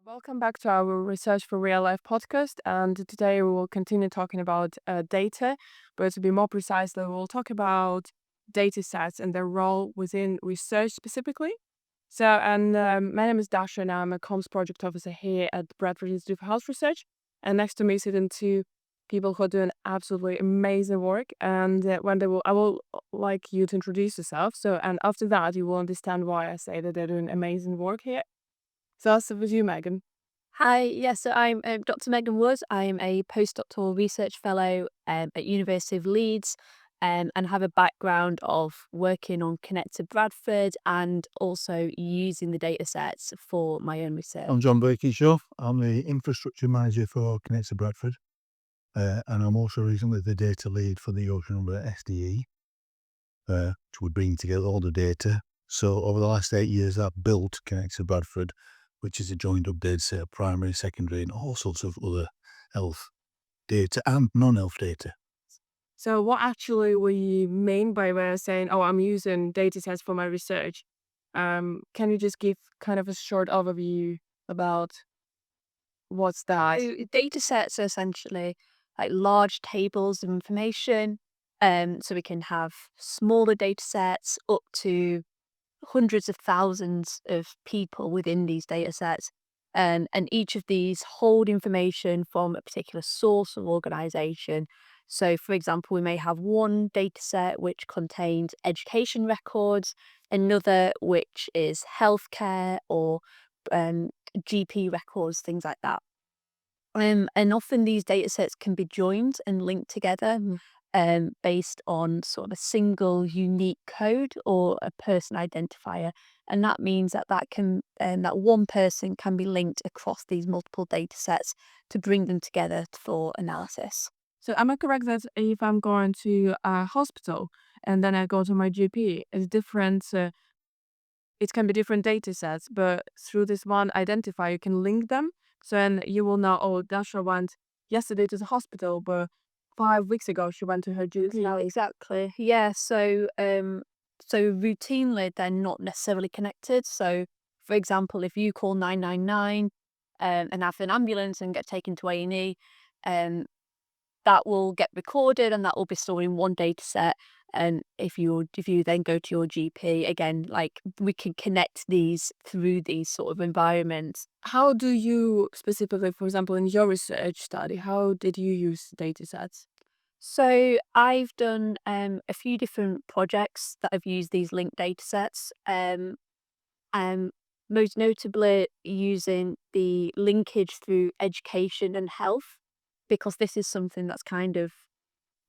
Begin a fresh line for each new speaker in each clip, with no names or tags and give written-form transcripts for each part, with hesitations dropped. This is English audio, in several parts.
Welcome back to our Research for Real Life podcast. And today we will continue talking about data, but to be more precise, we will talk about data sets and their role within research specifically. My name is Dasha, and I'm a comms project officer here at Bradford Institute for Health Research. And next to me sit two people who are doing absolutely amazing work. And I will like you to introduce yourself. And after that, you will understand why I say that they're doing amazing work here. So I'll start with you, Megan.
Hi, yes, so I'm Dr. Megan Wood. I'm a postdoctoral research fellow at University of Leeds and have a background of working on Connect to Bradford and also using the data sets for my own research.
I'm John Birkinshaw. I'm the infrastructure manager for Connect to Bradford, and I'm also recently the data lead for the Yorkshire and Humber SDE, which would bring together all the data. So over the last 8 years, I've built Connect to Bradford, which is a joined up data set, primary, secondary, and all sorts of other health data and non-health data.
So what actually we mean by saying, oh, I'm using data sets for my research? Can you just give kind of a short overview about what's that?
So data sets are essentially like large tables of information. So we can have smaller data sets up to hundreds of thousands of people within these data sets. And each of these hold information from a particular source or organization. So, for example, we may have one data set which contains education records, another which is healthcare or GP records, things like that. And often these data sets can be joined and linked together based on sort of a single unique code or a person identifier. And that means that one person can be linked across these multiple data sets to bring them together for analysis.
So am I correct that if I'm going to a hospital and then I go to my GP, it's different, it can be different data sets, but through this one identifier, you can link them. So then you will know, oh, Dasha went yesterday to the hospital, but 5 weeks ago she went to her GP.
No, exactly. Yeah. So routinely they're not necessarily connected. So, for example, if you call 999 and have an ambulance and get taken to A&E, um, that will get recorded and that will be stored in one data set. And if you then go to your GP again, like we can connect these through these sort of environments.
How do you specifically, for example, in your research study, how did you use data sets?
So I've done a few different projects that have used these linked data sets. Most notably using the linkage through education and health, because this is something that's kind of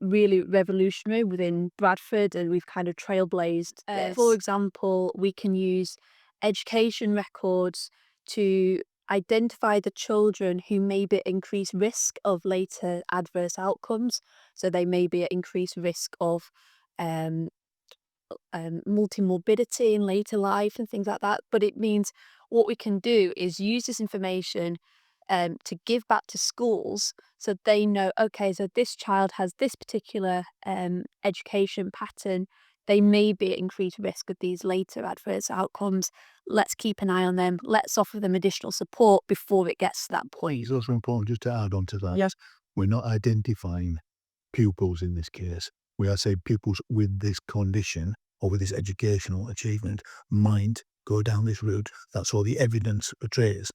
really revolutionary within Bradford and we've kind of trailblazed this. For example, we can use education records to identify the children who may be at increased risk of later adverse outcomes. So they may be at increased risk of um, multimorbidity in later life and things like that. But it means what we can do is use this information to give back to schools so they know, okay, so this child has this particular education pattern. They may be at increased risk of these later adverse outcomes. Let's keep an eye on them. Let's offer them additional support before it gets to that point.
It's also important just to add on to that.
Yes.
We're not identifying pupils in this case. We are saying pupils with this condition or with this educational achievement might go down this route. That's all the evidence portrays.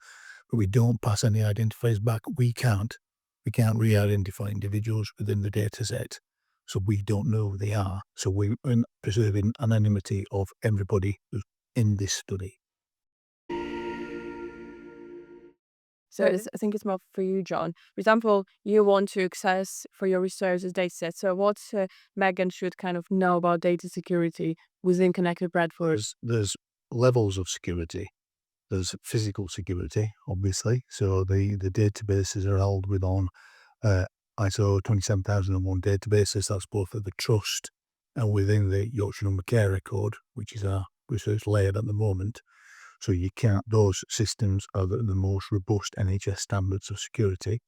But we don't pass any identifiers back. We can't re-identify individuals within the data set. So we don't know who they are. So we're preserving anonymity of everybody who's in this study.
So I think it's more for you, John. For example, you want to access for your research this data set. So what Megan should kind of know about data security within Connected Bradford?
There's levels of security. There's physical security, obviously. So the databases are held within ISO 27001 databases. That's both at the trust and within the Yorkshire Humber Care Record, which is our research layer at the moment. So those systems are the most robust NHS standards of security.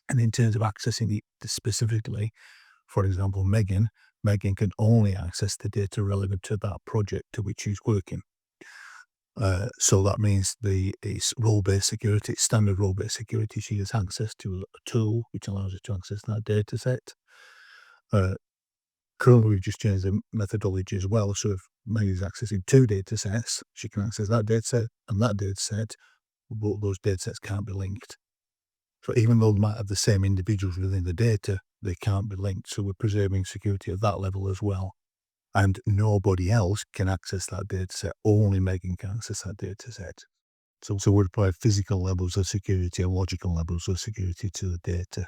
And in terms of accessing it specifically, for example, Megan can only access the data relevant to that project to which she's working. So that means it's role-based security, it's standard role-based security. She has access to a tool which allows her to access that data set. Currently, we've just changed the methodology as well. So if Maggie's accessing 2 data sets, she can access that data set and that data set, but those data sets can't be linked. So even though they might have the same individuals within the data, they can't be linked. So we're preserving security at that level as well. And nobody else can access that data set. Only Megan can access that data set. So we apply physical levels of security and logical levels of security to the data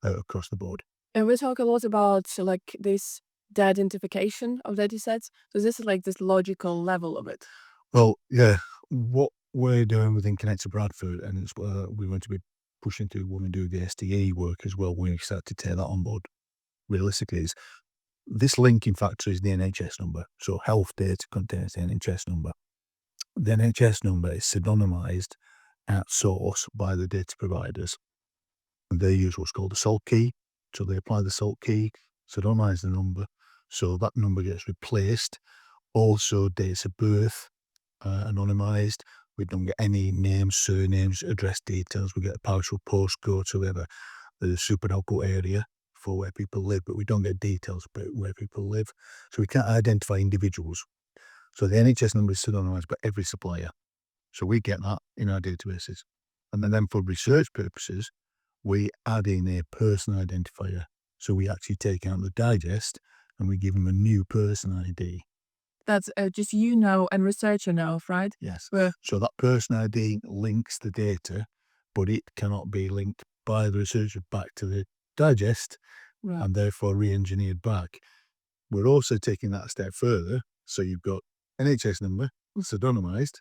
across the board.
And we talk a lot about like this the identification of data sets. So this is like this logical level of it.
Well, yeah, what we're doing within Connect to Bradford, and it's we're going to be pushing to when we do the SDE work as well, when we start to take that on board, realistically, is this linking factor is the NHS number. So health data contains the NHS number. The NHS number is pseudonymised at source by the data providers. And they use what's called the salt key. So they apply the salt key, pseudonymise the number. So that number gets replaced. Also, dates of birth, anonymised. We don't get any names, surnames, address details. We get a partial postcode. So we have the supernatural area for where people live, but we don't get details about where people live. So we can't identify individuals. So the NHS number is pseudonymised by every supplier. So we get that in our databases. And then for research purposes, we add in a person identifier. So we actually take out the digest and we give them a new person ID.
That's just and researcher know, right?
Yes.
Well,
So that person ID links the data, but it cannot be linked by the researcher back to the digest
right.
and therefore re-engineered back. We're also taking that a step further. So you've got NHS number, pseudonymised.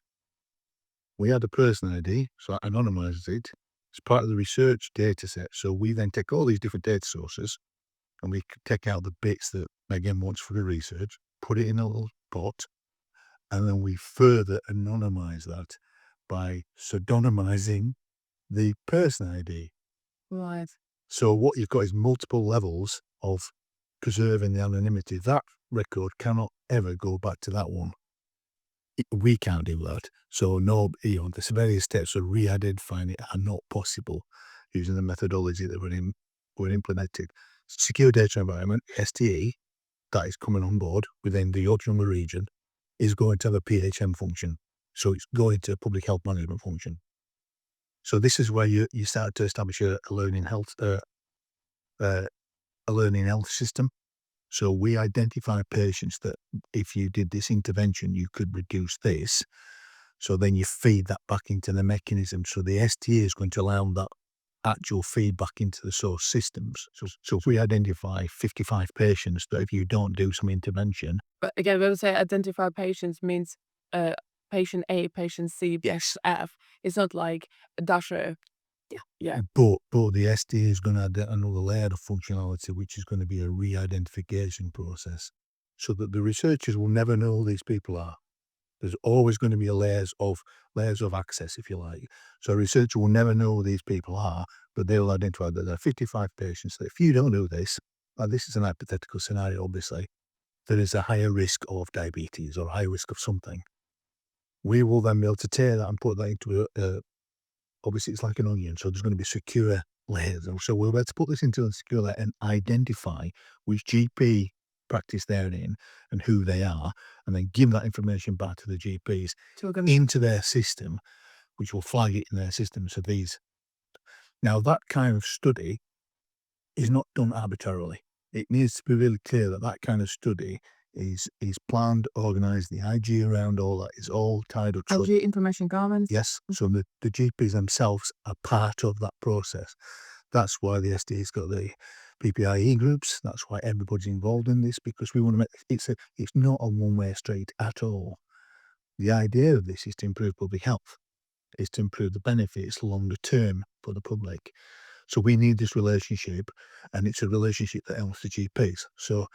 We add a person ID, so that anonymizes it. It's part of the research data set. So we then take all these different data sources and we take out the bits that Megan wants for the research, put it in a little pot, and then we further anonymize that by pseudonymizing the person ID.
Right.
So what you've got is multiple levels of preserving the anonymity. That record cannot ever go back to that one. We can't do that. So the various steps of re-identifying it are not possible using the methodology that we're implementing. Secure data environment, SDE, that is coming on board within the Yorkshire and Humber region, is going to have a PHM function. So it's going to a public health management function. So this is where you start to establish a learning health system. So we identify patients that if you did this intervention, you could reduce this. So then you feed that back into the mechanism. So the STA is going to allow that actual feedback into the source systems. So if we identify 55 patients that if you don't do some intervention.
But again, when we say identify patients means patient A, patient C,
Yes.
F. It's not like Dasha. Yeah.
But the SDA is going to add another layer of functionality, which is going to be a re-identification process, so that the researchers will never know who these people are. There's always going to be layers of access, if you like. So a researcher will never know who these people are, but they will identify that there are 55 patients that if you don't do this, this is an hypothetical scenario, obviously, there is a higher risk of diabetes or a higher risk of something. We will then be able to take that and put that into obviously it's like an onion, so there's going to be secure layers. So we'll be able to put this into a secure layer and identify which GP practice they're in and who they are, and then give that information back to the GPs into their system, which will flag it in their system. So now that kind of study is not done arbitrarily. It needs to be really clear that kind of study is planned, organised, the IG around all that is all tied up.
LG information governance.
Yes, so the GPs themselves are part of that process. That's why the SDA's got the PPIE groups. That's why everybody's involved in this, because we want to make it's not a one-way street at all. The idea of this is to improve public health, is to improve the benefits longer term for the public. So we need this relationship, and it's a relationship that helps the GPs. So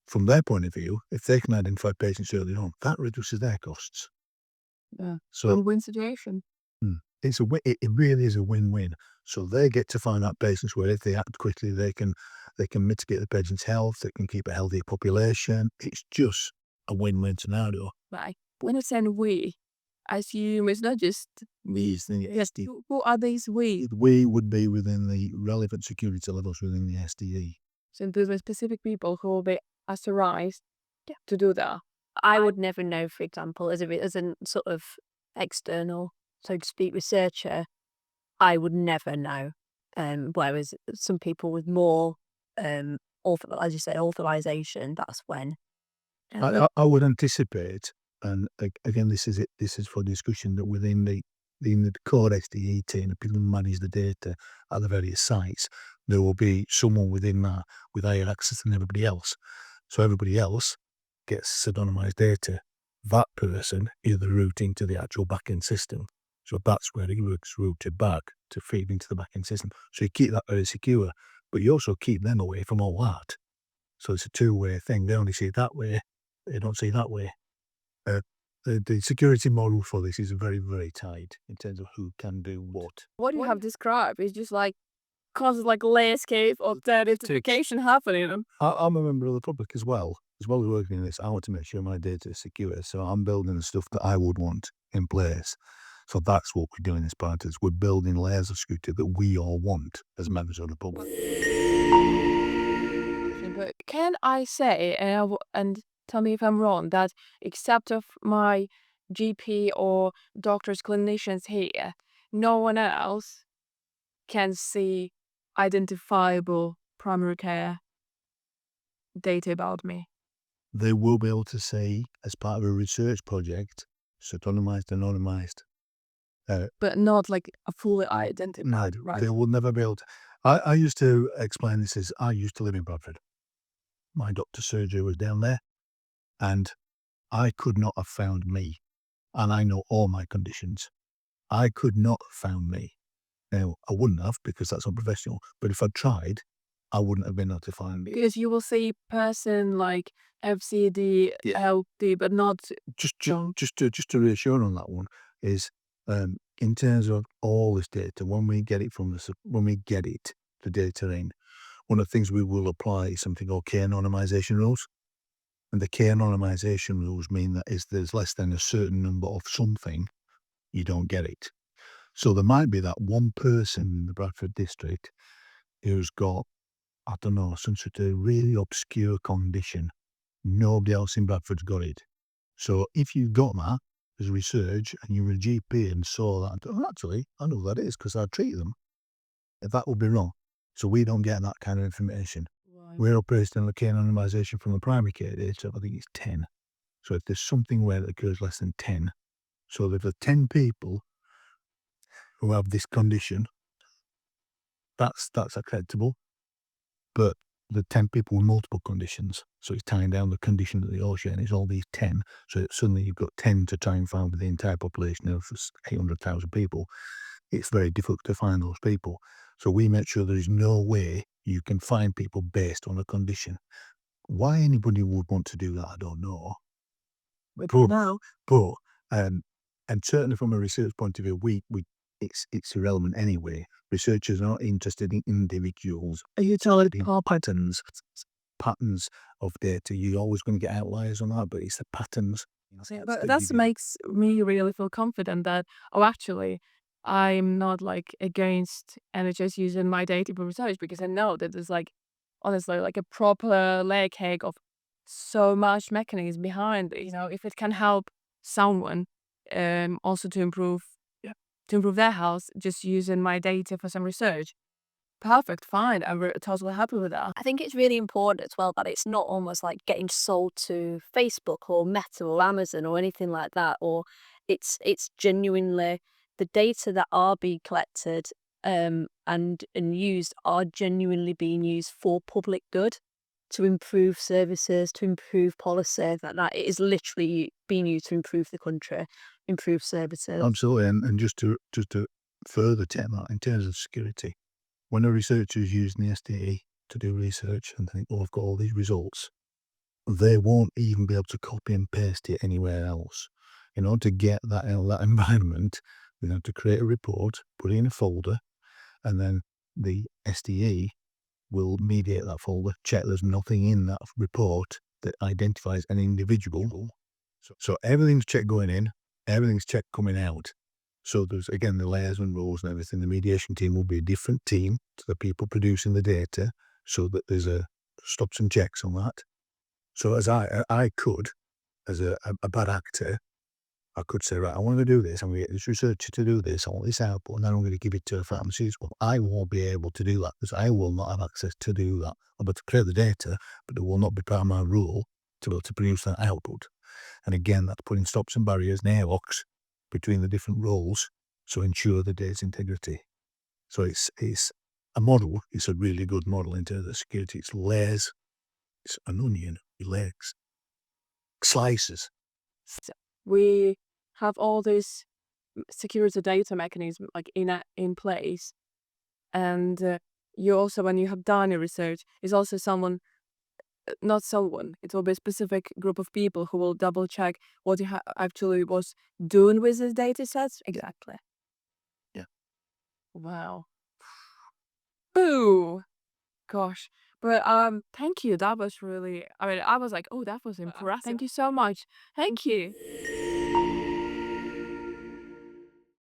from their point of view, if they can identify patients early on, that reduces their costs.
Yeah.
So
Win-win situation.
it really is a win-win. So they get to find out patients where if they act quickly, they can mitigate the patient's health, they can keep a healthy population. It's just a win-win scenario.
Right. When I say we, I assume it's not just
These the SDE.
who are these we?
We would be within the relevant security levels within the SDE.
So those are specific people who will be authorized
Yeah.
to do that.
I would never know, for example, as a sort of external, so to speak, researcher, I would never know. Whereas some people with more, as you say, authorization, that's when.
I would anticipate, and again, this is it. This is for discussion, that within the core SDE team, the people who manage the data at the various sites, there will be someone within that with higher access than everybody else. So everybody else gets pseudonymized data. That person is the routing to the actual backend system. So that's where it gets routed back to feed into the backend system. So you keep that very secure, but you also keep them away from all that. So it's a two-way thing. They only see it that way. They don't see it that way. The security model for this is very, very tight in terms of who can do what.
What you have described is just like constant like landscape of identification happening.
I'm a member of the public as well. As well as working in this, I want to make sure my data is secure. So I'm building the stuff that I would want in place. So that's what we're doing as part of this. We're building layers of security that we all want as members of the public.
But can I say, and tell me if I'm wrong, that except of my GP or doctors, clinicians here, no one else can see identifiable primary care data about me?
They will be able to say, as part of a research project, pseudonymized, anonymized.
But not like a fully identified,
No,
right?
they will never be able to. I used to explain this as I used to live in Bradford. My doctor's surgery was down there, and I could not have found me. And I know all my conditions. I could not have found me. Now, I wouldn't have, because that's unprofessional. But if I'd tried, I wouldn't have been able to find me.
Because you will see person like FCD,
Yeah.
LD, but not
Just to reassure on that one is, in terms of all this data, when we get it the data in, one of the things we will apply is something called key anonymization rules. And the key anonymization rules mean that if there's less than a certain number of something, you don't get it. So there might be that one person in the Bradford district who's got, I don't know, some sort of really obscure condition. Nobody else in Bradford's got it. So if you got that as research and you were a GP and saw that, actually, I know who that is because I treat them, that would be wrong. So we don't get that kind of information.
Right.
We're operating on the key anonymization from the primary care data. I think it's 10. So if there's something where it occurs less than 10, so if there are 10 people who have this condition, that's acceptable. But the 10 people with multiple conditions, so it's tying down the condition that they all share, and it's all these 10. So suddenly you've got 10 to try and find with the entire population of 800,000 people. It's very difficult to find those people. So we make sure there is no way you can find people based on a condition. Why anybody would want to do that, I don't know. But and certainly from a research point of view, it's irrelevant anyway. Researchers are not interested in individuals. Are you telling patterns of data? You're always going to get outliers on that, but it's the patterns.
But that makes me really feel confident that, actually, I'm not like against NHS using my data for research, because I know that there's like, honestly, like a proper layer cake of so much mechanism behind, if it can help someone, also to improve their health, just using my data for some research. Perfect, fine. I'm totally happy with that.
I think it's really important as well that it's not almost like getting sold to Facebook or Meta or Amazon or anything like that, or it's genuinely the data that are being collected and used are genuinely being used for public good, to improve services, to improve policy, that it is literally being used to improve the country, improve services.
Absolutely, and just to further take that in terms of security, when a researcher is using the SDE to do research and think, oh, I've got all these results, they won't even be able to copy and paste it anywhere else. In order to get that environment, we have to create a report, put it in a folder, and then the SDE will mediate that folder, check there's nothing in that report that identifies an individual. So everything's checked going in, everything's checked coming out. So there's, again, the layers and roles and everything. The mediation team will be a different team to the people producing the data, so that there's a stops and checks on that. So as I could, as a bad actor, I could say, right, I want to do this. I'm going to get this researcher to do this. I want this output, and then I'm going to give it to a pharmaceutical. I won't be able to do that because I will not have access to do that. I'll be able to create the data, but it will not be part of my role to be able to produce that output. And again, that's putting stops and barriers and airlocks between the different roles to ensure the data's integrity. So it's a model. It's a really good model in terms of security. It's layers. It's an onion with legs. Slices.
We have all this security data mechanism like in place, and you also, when you have done your research, is also someone, not someone, it will be a specific group of people who will double check what you actually was doing with these data sets.
Exactly.
Yeah.
Wow. Boo. Gosh. But thank you. That was really, I mean, I was like, oh, that was impressive. Thank you so much. Thank you.